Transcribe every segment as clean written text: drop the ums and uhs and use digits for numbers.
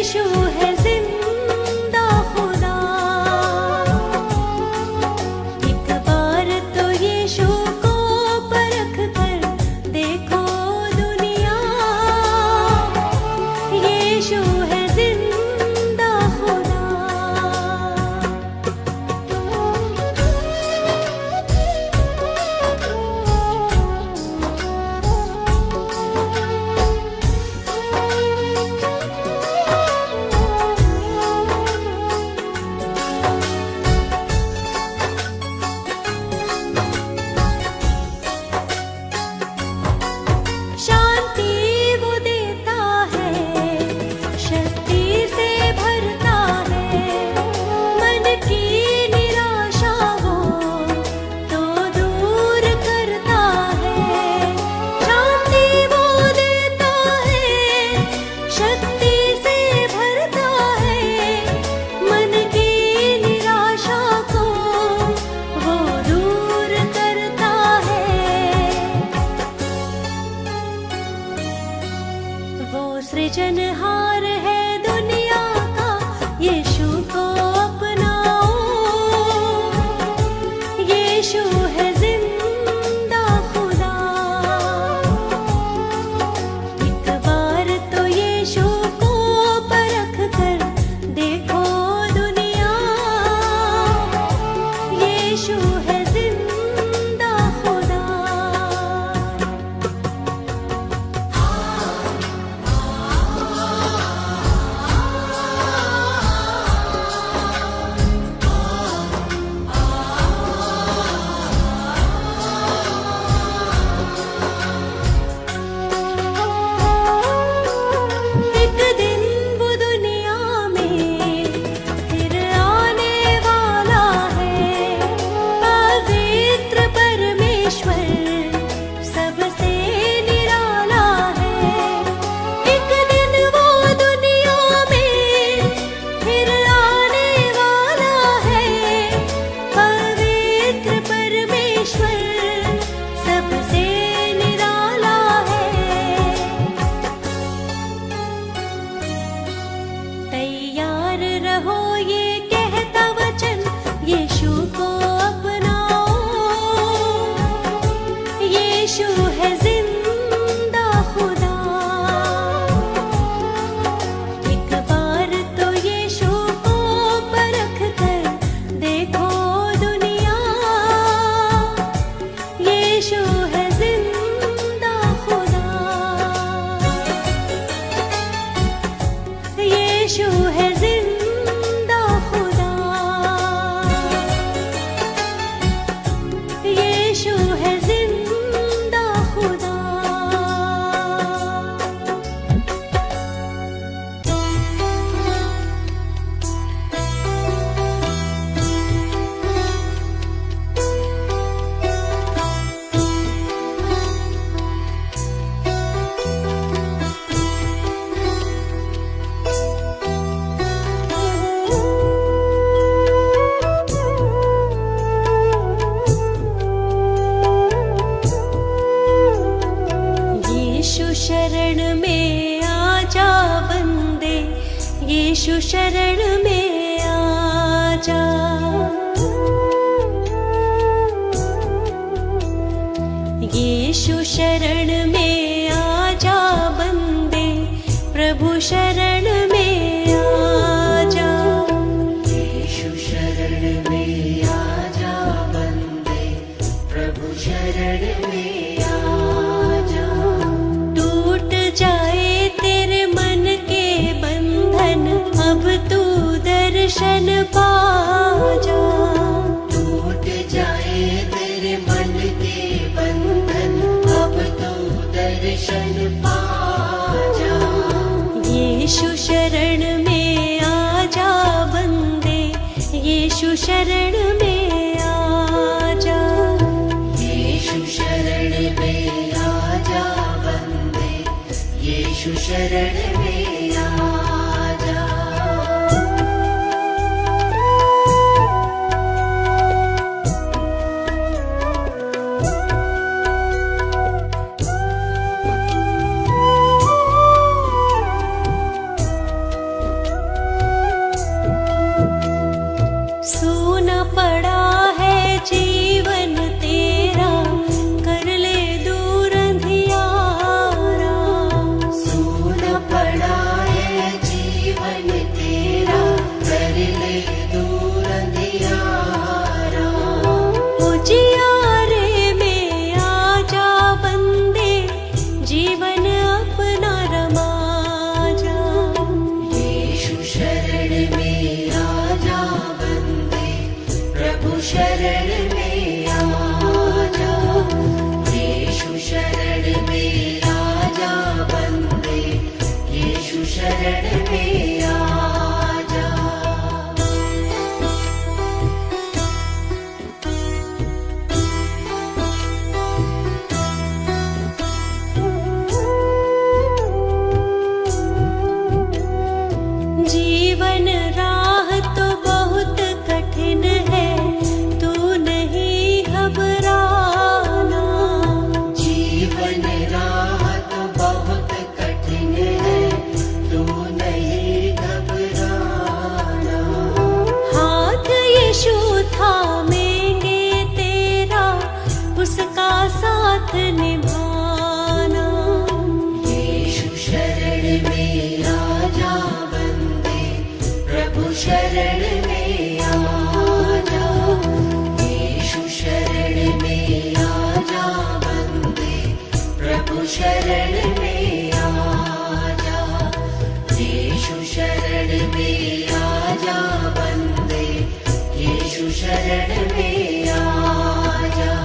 यीशु है जिंदा खुदा। एक बार तो यीशु को परख कर देखो दुनिया, यीशु है जिंदा खुदा। शांति वो देता है, शक्ति से भरता है, मन की निराशा हो तो दूर करता है। शांति वो देता है, शक्ति से भरता है, मन की निराशा को वो दूर करता है। वो सृजनहार है दुनिया का, यीशु को अपनाओ, यीशु है जिंदा खुदा। एक बार तो यीशु को परख कर देखो दुनिया, यीशु है जिंदा खुदा। एक दिन वो दुनिया में फिर आने वाला है, पवित्र परमेश्वर सबसे निराला है। एक दिन वो दुनिया में फिर आने वाला है, पवित्र परमेश्वर सबसे निराला है। तैयार रहो ये कहता वचन, यीशु को अपनाओ, यीशु है जिंदा खुदा। एक बार तो यीशु को परख कर देखो दुनिया, यीशु है जिंदा खुदा। यीशु है जिंदा खुदा, यीशु है जिंदा खुदा। यीशु शरण में आजा बंदे, यीशु शरण में आजा। यीशु शरण में आजा बंदे, प्रभु शरण में आजा। यीशु शरण में आजा बंदे, प्रभु शरण में आजा। टूट जाए तेरे मन के बंधन, अब तू दर्शन पा जा। टूट जाए तेरे मन के बंधन, अब तो दर्शन पा जा। यीशु शरण में आजा बंदे, यीशु शरण में आजा। यीशु शरण में आजा बंदे, यीशु शरण में आजा। जीवन राह तो बहुत कठिन है, तू नहीं घबराना। जीवन राह तो बहुत कठिन है, तू नहीं घबराना। हाथ यीशु थामेंगे तेरा, उसका साथ निभाना। यीशु शरण में आजा बंदे, प्रभु शरण में आजा। यीशु शरण में आजा बंदे, प्रभु शरण में आजा। यीशु शरण में आजा बंदे, यीशु शरण में आजा।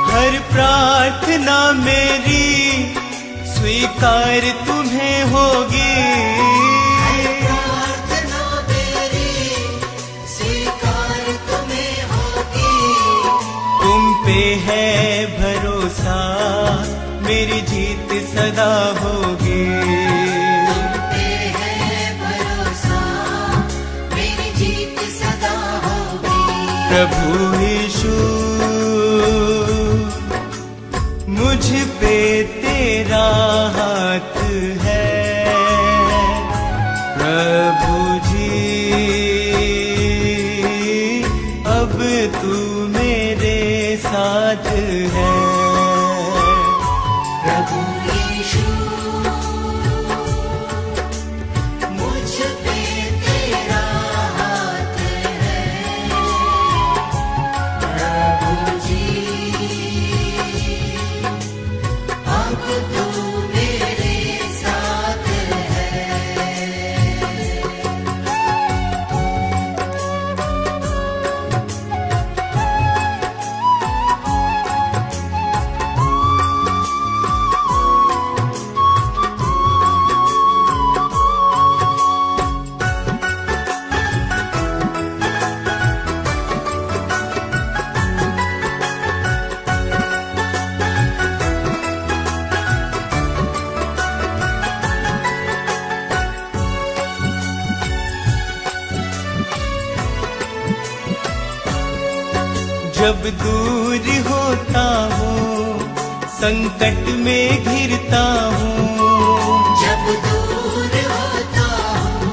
हर प्रार्थना मेरी स्वीकार तुम्हें होगी। प्रार्थना मेरी स्वीकार तुम्हें होगी। तुम पे है भरोसा, मेरी जीत सदा होगी। तुम पे है भरोसा, मेरी जीत सदा होगी। प्रभु यीशु मुझ पे तेरा हाथ है। प्रभु जी अब तू मेरे साथ है। प्रभु यीशु मुझ पे तेरा हाथ है। प्रभु जी अब तू मेरे साथ है। जब दूर होता हूँ, संकट में घिरता हूँ। जब दूर होता हूँ,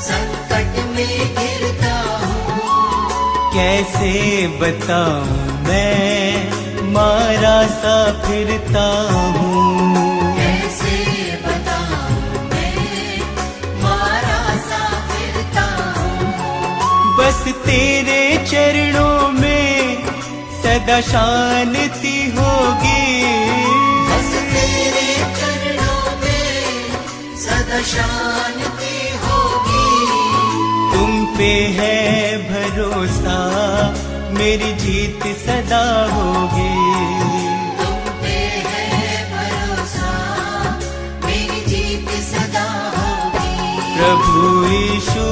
संकट में घिरता हूँ। कैसे बताऊँ मैं मारा सा फिरता हूँ। कैसे बताऊँ मैं मारा सा फिरता हूँ। बस तेरे चरणों में सदा शांति होगी। बस तेरे चरणों में सदा शांति होगी। तुम पे है भरोसा, मेरी जीत सदा होगी। तुम पे है भरोसा, मेरी जीत सदा होगी। प्रभु यीशु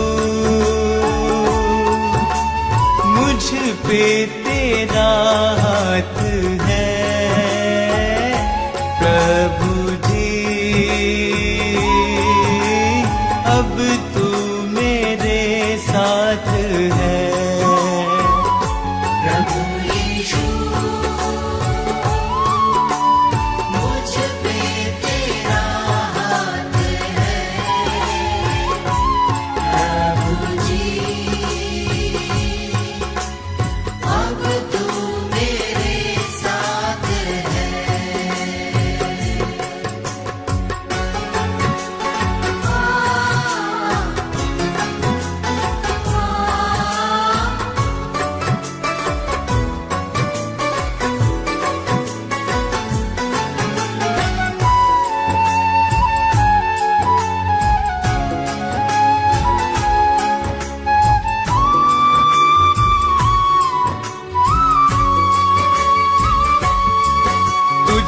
मुझ पे तेरा हाथ है। प्रभु जी अब तू मेरे साथ है। प्रभु यीशु मुझ पे तेरा हाथ है। प्रभु जी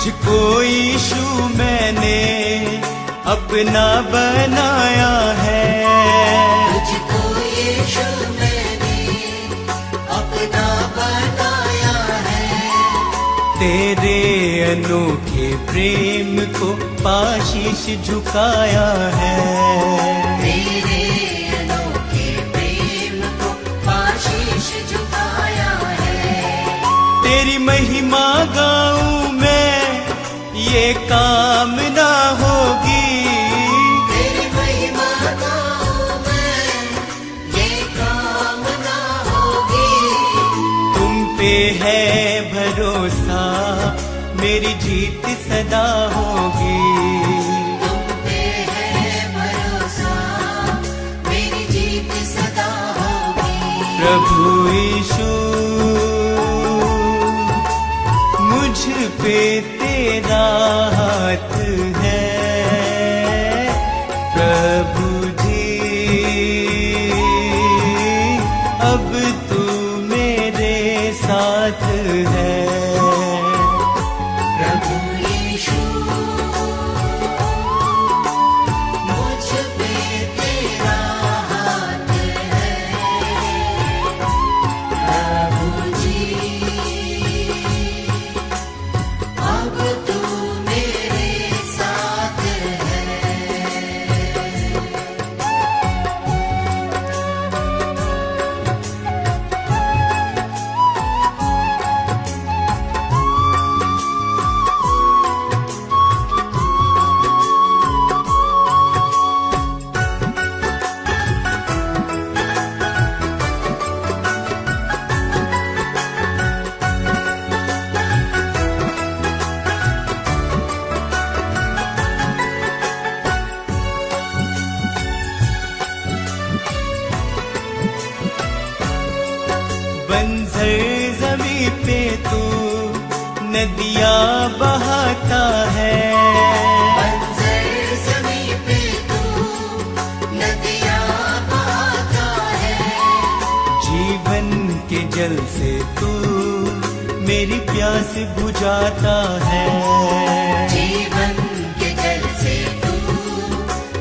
तुझको यीशु मैंने अपना बनाया है। तुझको यीशु मैंने अपना बनाया है। तेरे अनोखे प्रेम को पाशीश झुकाया है। तेरे अनोखे प्रेम को पाशीश झुकाया है। तेरी महिमा गाऊं मैं, ये कामना होगी। तेरी महिमा गाऊं मैं, ये कामना होगी। तुम पे है भरोसा, मेरी जीत सदा होगी। तुम पे है भरोसा, मेरी जीत सदा होगी। प्रभु यीशु मुझ पे तेरा हाथ है। प्रभु जी अब तू मेरे साथ है। प्रभु यीशु मुझ पे तेरा हाथ है। प्रभु जी अब तू मेरे साथ है। बंजर जमी पे तू नदियाँ बहाता है। बंजर ज़मीं पे तू नदियाँ बहाता है। जीवन के जल से तू मेरी प्यास बुझाता है। जीवन के जल से तू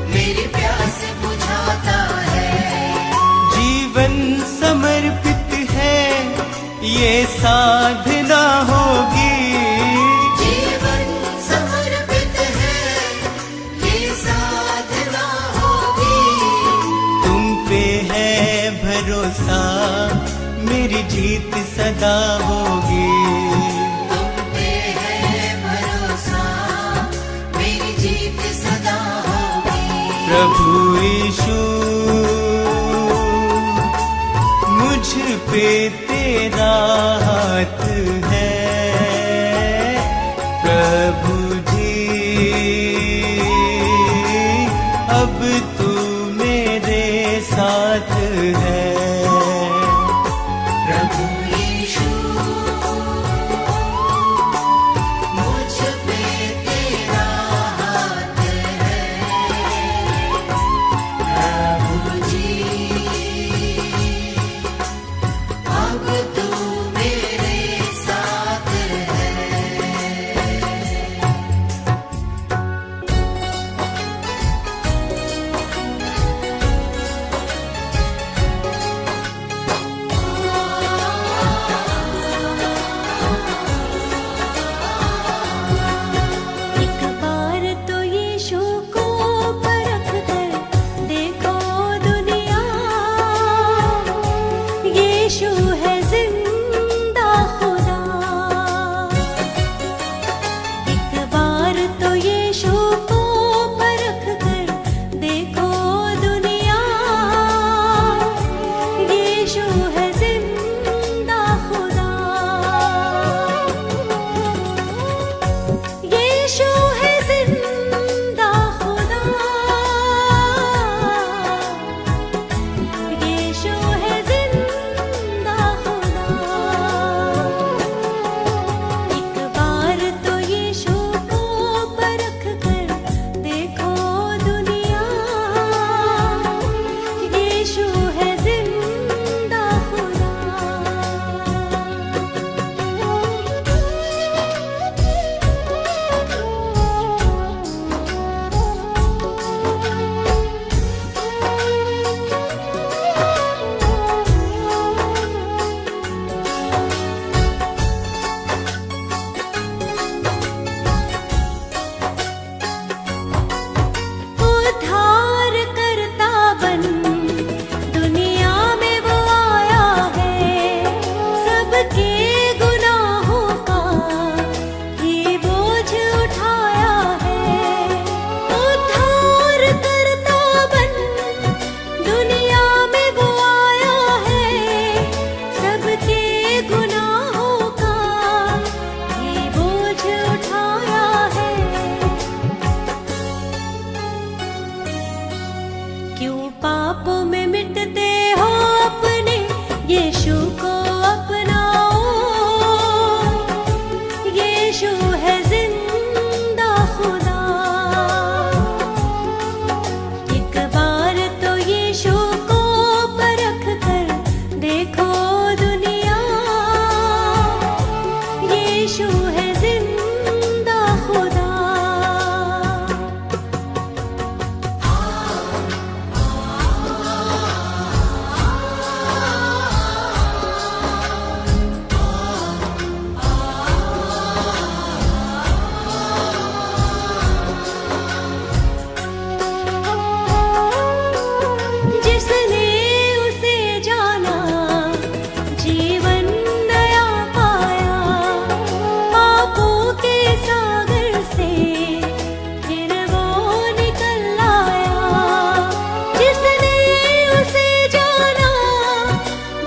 मेरी प्यास बुझाता है। जीवन समर्पित है, ये साधना होगी। जीवन समर्पित है, ये साधना होगी। तुम पे है भरोसा, मेरी जीत सदा होगी। तुम पे है भरोसा, मेरी जीत सदा होगी। प्रभु यीशु मुझ पे तेरा हाथ है। प्रभु जी अब तू मेरे साथ है। प्रभु यीशु मुझ पे तेरा हाथ है। प्रभु जी अब तू मेरे साथ है। सबके गुनाहों का ये बोझ उठाया है। उद्धार करता बन दुनिया में वो आया है। सबके गुनाहों का ये बोझ उठाया है। क्यों पापों में मिटते हो अपने यीशु को अपनाओ। यीशु है जिंदा खुदा। एक बार तो यीशु को परख कर देखो दुनिया। यीशु है जिंदा खुदा। जिसने उसे जाना जीवन नया पाया। पापों के सागर से फिर वो निकल आया। जिसने उसे जाना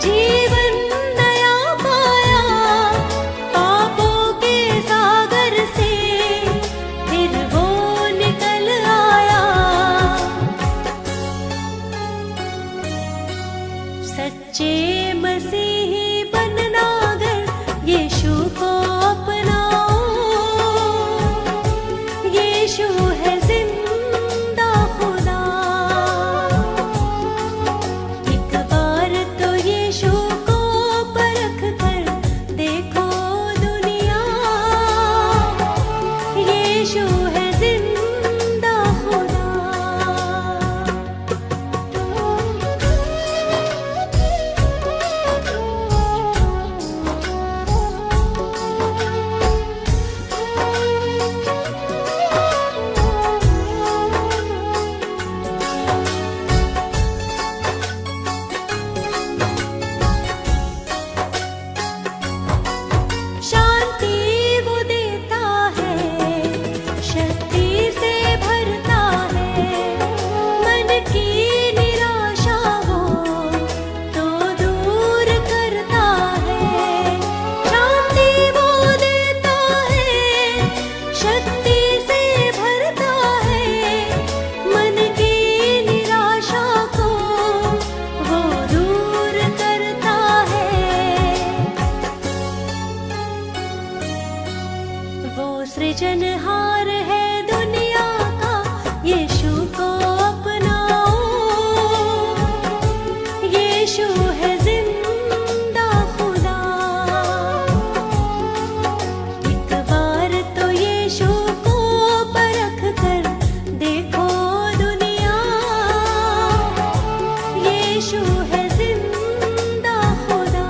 जीवन नया पाया। पापों के सागर से फिर वो निकल आया। सच्चे मसीही बनना अगर यीशु को अपनाओ। यीशु है जिंदा खुदा। एक बार तो यीशु को परख कर देखो दुनिया। यीशु है जिंदा खुदा। शांति वो देता है। शक्ति से भरता है। मन की निराशा वो तो दूर करता है। शांति वो देता है। शक्ति से भरता है। मन की निराशा को वो दूर करता है। वो सृजनहार है दुनिया का। यीशु को अपनाओ। यीशु है जिंदा खुदा। एक बार तो यीशु को परख कर देखो दुनिया। यीशु है जिंदा खुदा।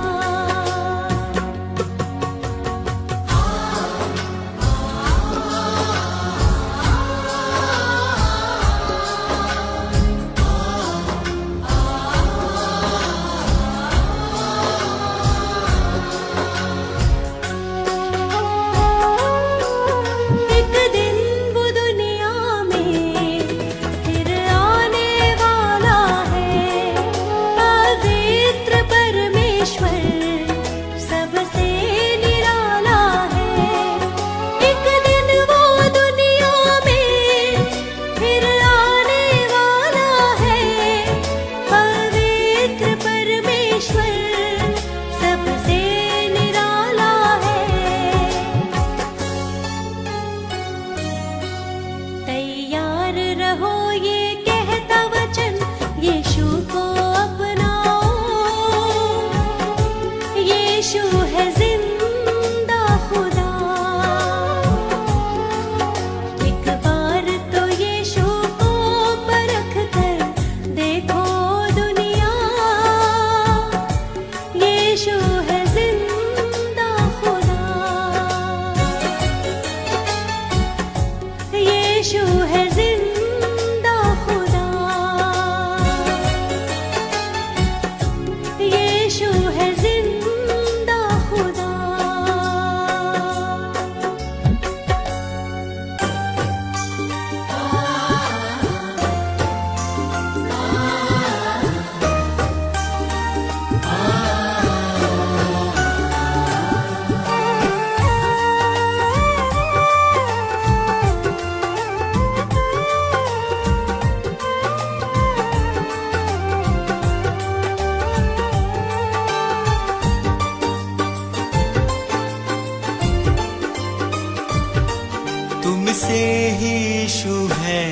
ही यीशु है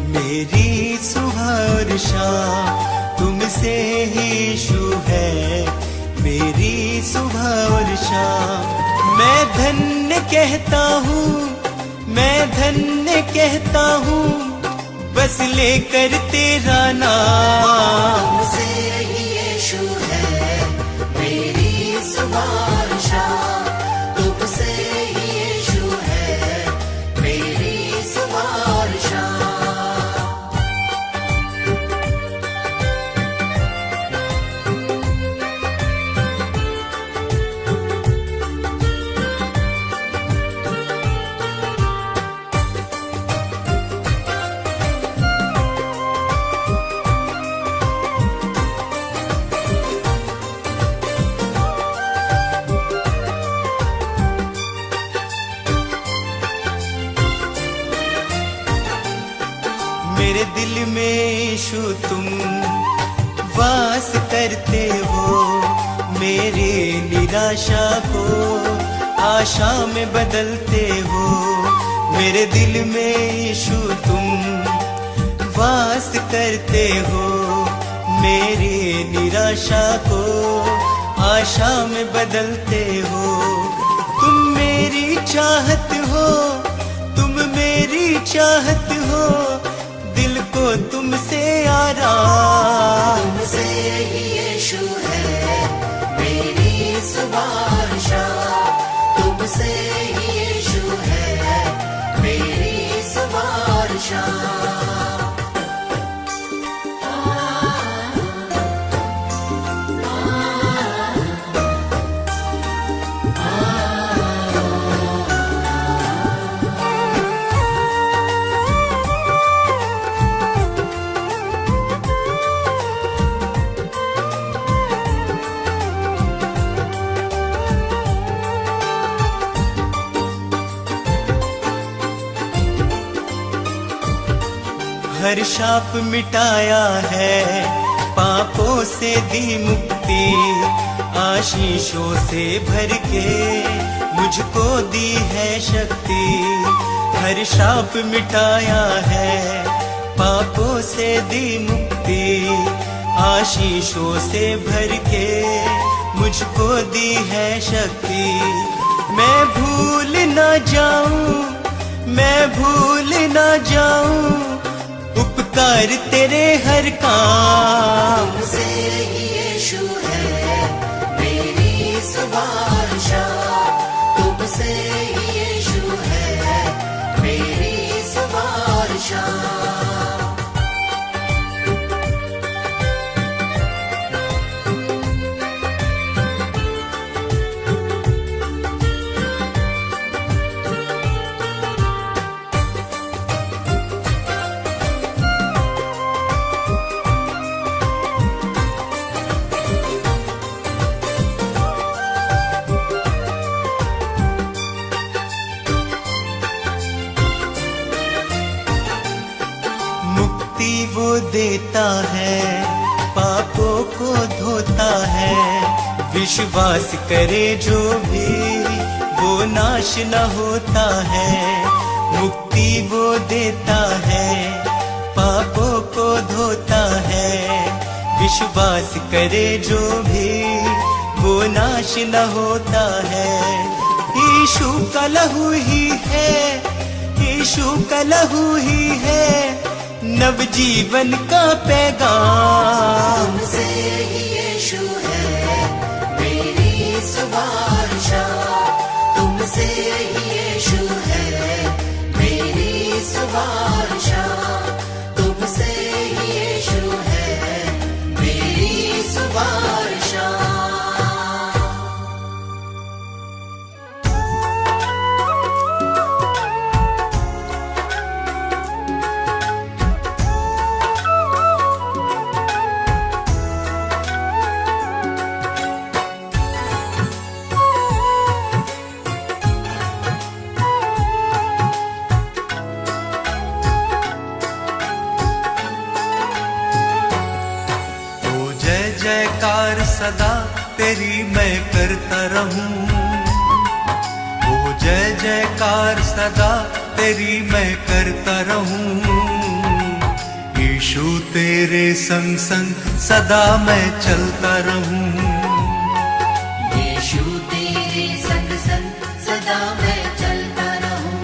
मेरी सुबह और शाम, तुमसे ही यीशु है मेरी सुबह और शाम। मैं धन्य कहता हूँ, मैं धन्य कहता हूँ, बस लेकर तेरा नाम। तुमसे ही यीशु है मेरी सुबह और शाम, तुमसे ही यीशु है मेरी सुबह और शाम। मेरे दिल में यीशु तुम वास करते हो, मेरे निराशा को आशा में बदलते हो। मेरे दिल में यीशु तुम वास करते हो, मेरी निराशा को आशा में बदलते हो। तुम मेरी चाहत हो, तुम मेरी चाहत हो, दिल को तुमसे आराम। तुमसे ही यीशु है मेरी सुबह और शाम, तुमसे ही यीशु है मेरी सुबह और शाम। हर शाप मिटाया है, पापों से दी मुक्ति, आशीषों से भर के मुझको दी है शक्ति। हर शाप मिटाया है, पापों से दी मुक्ति, आशीषों से भर के मुझको दी है शक्ति। मैं भूल ना जाऊं, मैं भूल ना जाऊं उपकार तेरे हर काम। तुमसे ही यीशु है मेरी सुबह और शाम, तुमसे ही यीशु है मेरी सुबह और शाम। वो देता है, पापों को धोता है, विश्वास करे जो भी वो नाश न होता है। मुक्ति वो देता है, पापों को धोता है, विश्वास करे जो भी वो नाश न होता है। यीशु का लहू ही है, यीशु का लहू ही है नव जीवन का पैगाम। तुमसे ही यीशु है मेरी सुबह और शाम, तुमसे ही यीशु है मेरी सुबह और शाम, तुमसे ही यीशु है मेरी सुबह और शाम। जयकार सदा तेरी मैं करता रहूं, ओ जय जयकार सदा तेरी मैं करता रहूं, यीशु तेरे संग संग सदा मैं चलता रहूं, यीशु तेरे संग संग सदा मैं चलता रहूं।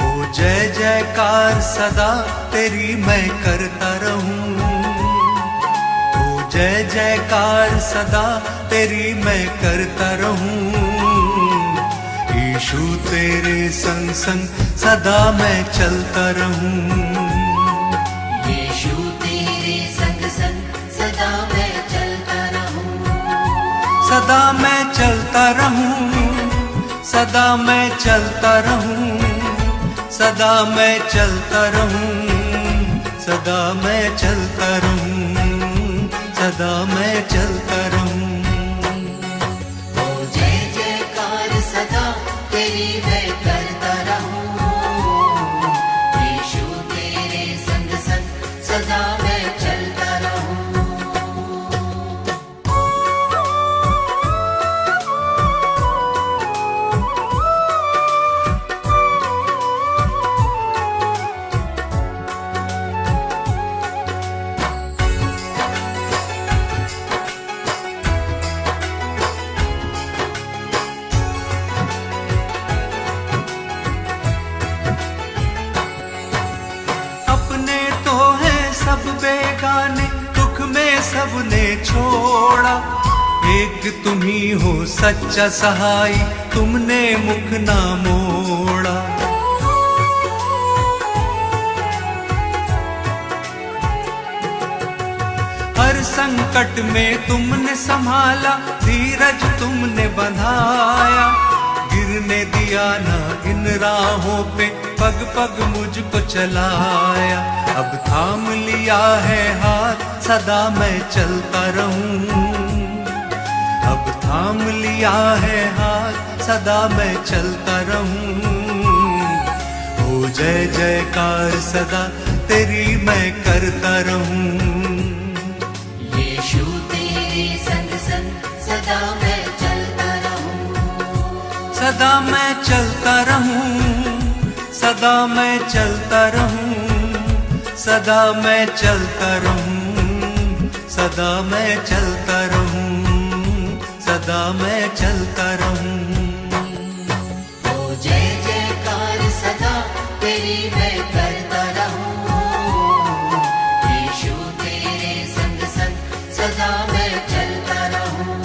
ओ जय जयकार सदा तेरी मैं करता रहूं, ओ जय जयकार सदा तेरी मैं करता रहूं, यीशु तेरे संग संग सदा मैं चलता रहूं, यीशु तेरे संग संग सदा मैं चलता रहूं, सदा मैं चलता रहूं, सदा मैं चलता रहूं, सदा मैं चलता रहूं, सदा मैं चलता रहूं, सदा मैं चलता रहूं। ओ जय जयकार सदा तेरी मैं करता रहूं, यीशु तेरे संग संग सदा मैं चलता रहूं। अपने तो हैं सब बेगाने, दुख में सबने छोड़ा, एक तुम ही हो सच्चा सहाय, तुमने मुख ना मोड़ा। हर संकट में तुमने संभाला, धीरज तुमने बंधाया, गिरने दिया ना इन राहों पे, पग पग मुझको चलाया। अब थाम लिया है हाथ, सदा मैं चलता रहूं, अब थाम लिया है हाथ, सदा मैं चलता रहूं, ओ जय जयकार सदा तेरी मैं करता रहूं, यीशु तेरे संग संग सदा मैं चलता रहूं, सदा मैं चलता रहूं, सदा मैं चलता रहूं, सदा मैं चलता रहूं, सदा मैं चलता रहूं, सदा मैं चलता रहूं। ओ जय जयकार सदा तेरी मैं करता रहूं, यीशु तेरे संग संग सदा मैं चलता रहूं।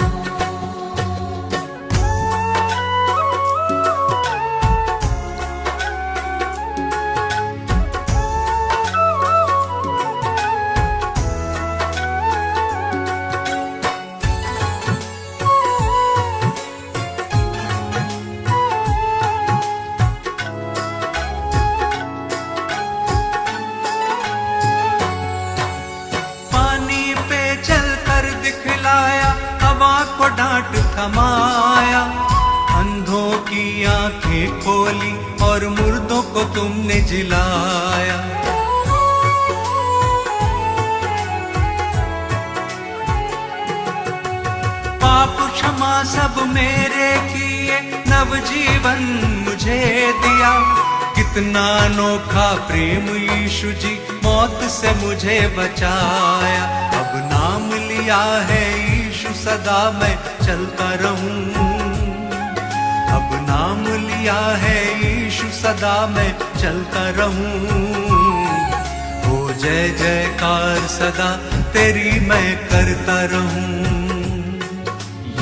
को डांट थमाया, अंधों की आंखें खोली और मुर्दों को तुमने जिलाया। पाप क्षमा सब मेरे किए, नवजीवन मुझे दिया, कितना अनोखा प्रेम यीशु जी, मौत से मुझे बचाया। अब नाम लिया है यीशु, सदा मैं चलता रहूं, अब नाम लिया है यीशु, सदा मैं चलता रहूं, ओ जय जयकार सदा तेरी मैं करता रहूं,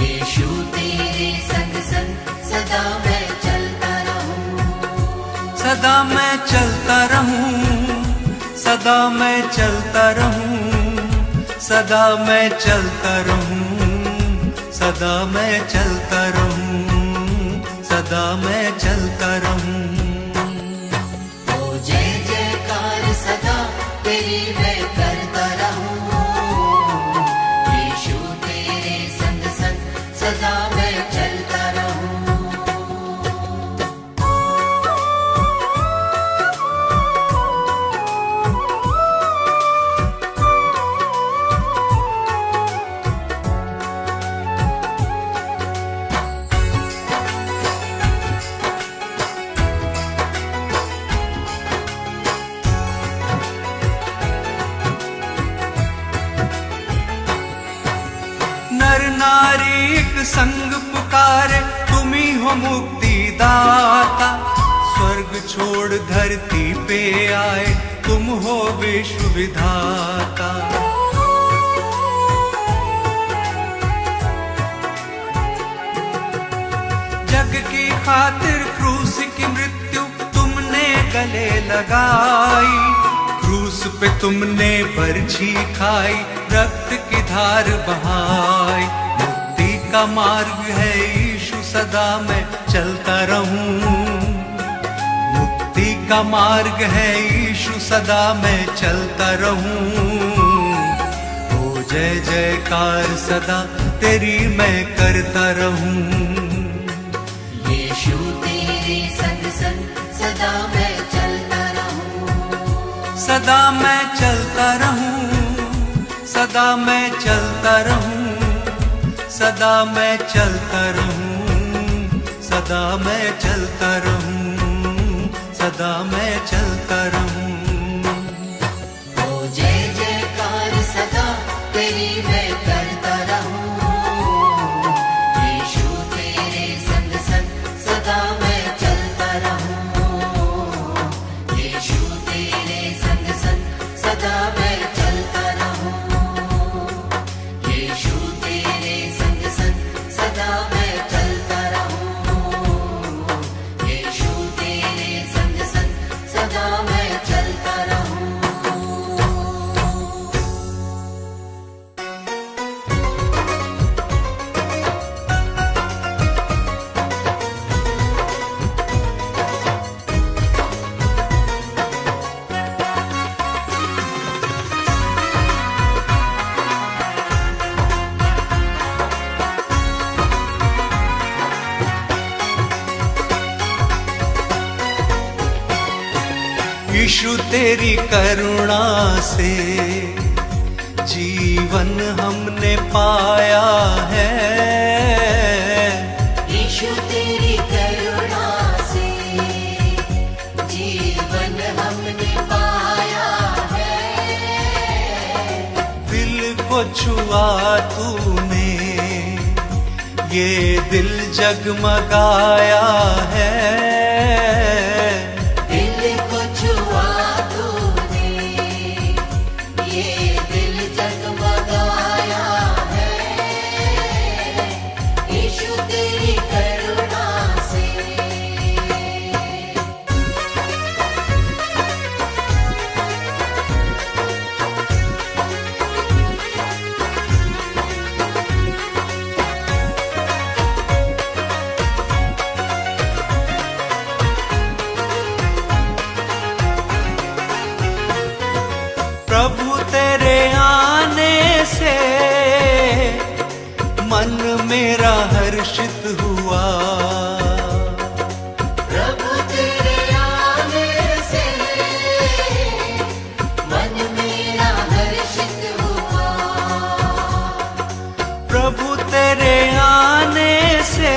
यीशु तेरे संग संग सदा मैं चलता रहूं, सदा मैं चलता रहूं, सदा मैं चलता रहूं, सदा मैं चलता रहूं, सदा मैं चलता रहूं, सदा मैं चलता रहूं। ओ जय जयकार सदा तेरी मैं करता रहूं, यीशु तेरे संग संग सदा मैं चलता रहूं। संग पुकारे, तुम ही हो मुक्ति दाता। स्वर्ग छोड़ धरती पे आए, तुम हो विश्व विधाता। जग की खातिर क्रूस की मृत्यु तुमने गले लगाई, क्रूस पे तुमने बरछी खाई, रक्त की धार बहाई। मुक्ति का मार्ग है यीशु, सदा मैं चलता रहूं। मुक्ति का मार्ग है यीशु, सदा मैं चलता रहूं। ओ जय जयकार सदा तेरी मैं करता रहूं। यीशु तेरे संग संग सदा मैं चलता रहूं। सदा मैं चलता रहूं, सदा मैं चलता रहूं, सदा मैं चलता रहूं, सदा मैं चलता रहूं, सदा मैं चलता रहूं। ओ जय जयकार सदा तेरी मैं करता रहूं। यीशु तेरे संग संग सदा मैं चलता रहूं। यीशु तेरे संग संग सदा मैं चलता रहूं। यीशु तेरे संग संग सदा मैं चलता रहूं। यीशु तेरे संग संग सदा मैं चलता रहूं। यीशु तेरी करुणा से जीवन हमने पाया है। यीशु तेरी करुणा से जीवन हमने पाया है। दिल को छुआ तूने, ये दिल जगमगाया है। दिल को छुआ तूने, ये दिल जगमगाया है। यीशु तेरी करुणा से। प्रभु तेरे आने से मन मेरा हर्षित हुआ। प्रभु तेरे आने से मन मेरा हर्षित हुआ। प्रभु तेरे आने से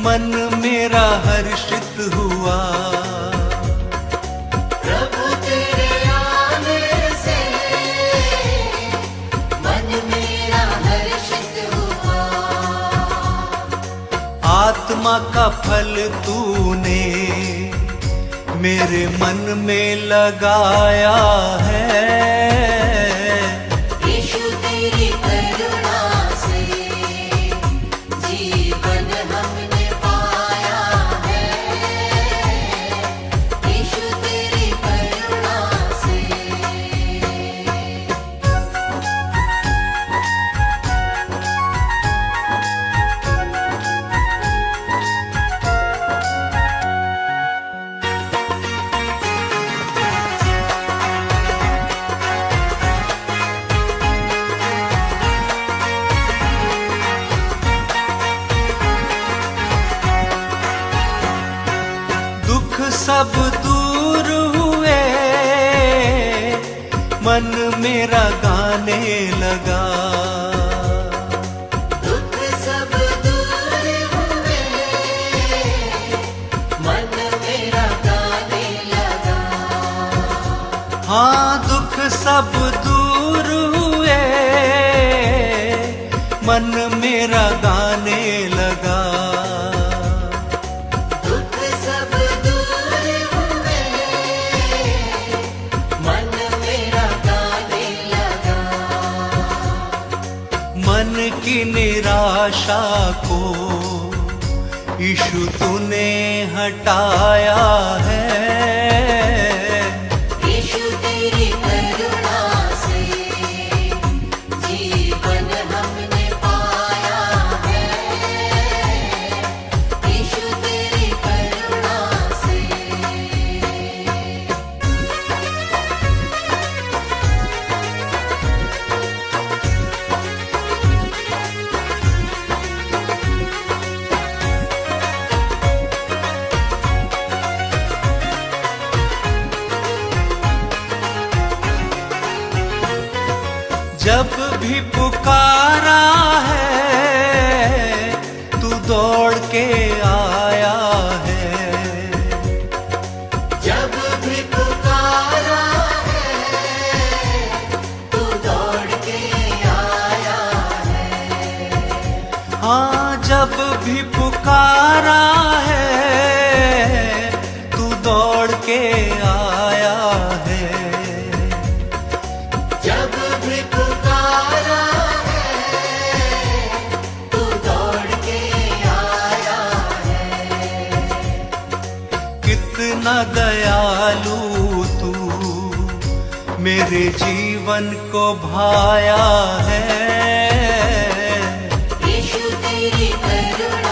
मन मेरा हर्षित हुआ। प्रभु तेरे आने से मन मेरा हर्षित हुआ। आत्मा का फल तूने मेरे मन में लगाया है। यीशु तेरी करुणा से जीवन हमने पाया है। यीशु तेरी करुणा से। दुख सब दूर हुए, मन मेरा गाने लगा। दुख सब दूर हुए, मन मेरा गाने लगा। हाँ दुख सब दूर हुए, मन लगाने लगा। दुख सब दूर हुए, मन मेरा गाने लगा। मन की निराशा को यीशु तूने हटाया है। यीशु तेरी करुणा से जीवन हमने पाया है। यीशु तेरी करुणा से। जब भी पुकारा है तू दौड़ के आया है। जब भी पुकारा है, तू दौड़ के आया है। हाँ, जब भी पुकारा है तू दौड़ के आया है। जब भी पुकारा है, तू दौड़ के आया है। कितना दयालु तू मेरे जीवन को भाया है। यीशु तेरी करुणा